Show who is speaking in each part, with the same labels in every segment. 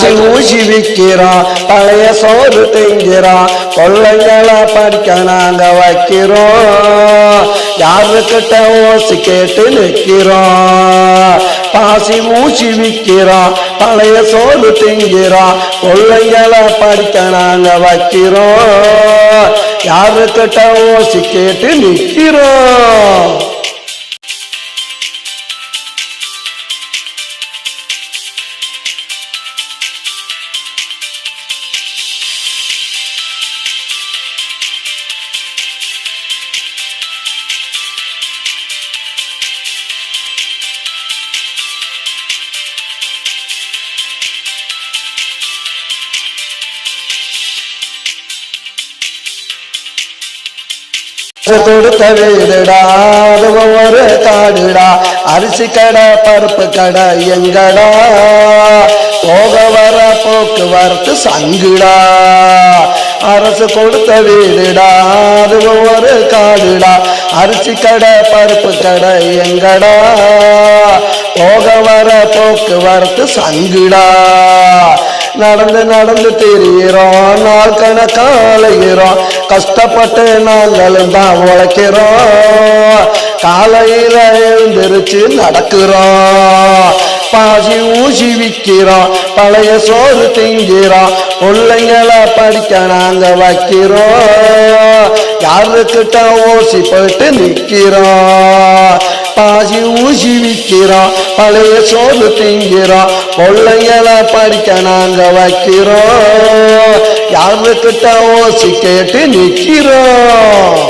Speaker 1: பாசி ஊசி விற்கிறோம், பழைய சோறு திங்கிறோம், கொள்ளைங்களை படிக்க நாங்க வைக்கிறோம், யாருக்கிட்ட ஓசி கேட்டு நிற்கிறோம். பாசி ஊசி விற்கிறோம், பழைய சோறு திங்கிறோம், கொள்ளைங்களை படிக்க நாங்க வைக்கிறோம், யாருக்கிட்ட ஓசி கேட்டு நிற்கிறோம். கொடுத்த வீடுடா ஒரு காடுடா, அரிசி கடை பருப்பு கடை எங்கடா, போக வர போக்குவரத்து சங்குடா. அரசு கொடுத்த வீடுடா ஒரு காடுடா, அரிசி கடை பருப்பு கடை எங்கடா, போக வர போக்குவரத்து சங்குடா. நடந்து நடந்து திரிகிறோம், நாள் கணக்காலைகிறோம், கஷ்டப்பட்டு நாங்களும் தான் உழைக்கிறோம், காலையில எழுந்திருச்சு நடக்கிறோம். பாசி ஊசி விற்கிறோம், பழைய சோறு திங்கிறோம், பிள்ளைங்களை படிக்க நாங்க வைக்கிறோம், யாருக்கிட்ட ஓசி போயிட்டு நிற்கிறோம். பாசி ஊசி விற்கிறோம், பழைய சோறு திங்கிறோம், பிள்ளைங்களை படிக்க நாங்க வைக்கிறோம், யாருக்கிட்ட ஓசி கேட்டு நிற்கிறோம்.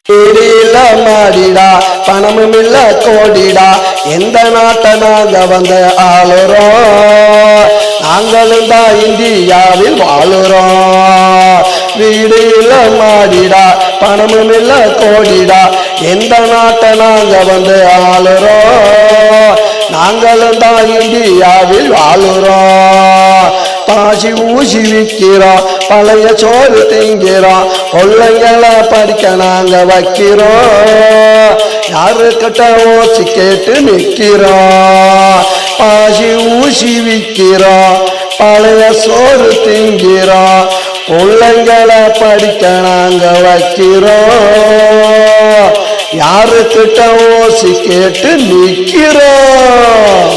Speaker 1: வீடில மாடிடா, பணமும் இல்ல கோடிடா, எந்த நாட்டை நாங்க வந்து ஆளுறோம், நாங்களும் தான் இந்தியாவில் வாழுறோம். வீடில மாடிடா, பணமும் இல்ல கோடிடா, எந்த நாட்டை நாங்க வந்து ஆளுறோம், நாங்களும் தான் இந்தியாவில் வாழுறோம். பாசி ஊசி விற்கிறோம், பழைய சோறு திங்கிறோம், பிள்ளைங்களை படிக்க நாங்க வைக்கிறோம், யாருக்கிட்ட ஓசி கேட்டு நிற்கிறோம். பாசி ஊசி விற்கிறோம், பழைய சோறு திங்கிறோம், பிள்ளைங்களை படிக்க நாங்க வைக்கிறோம், யாருக்கிட்ட ஓசி கேட்டு நிற்கிறோம்.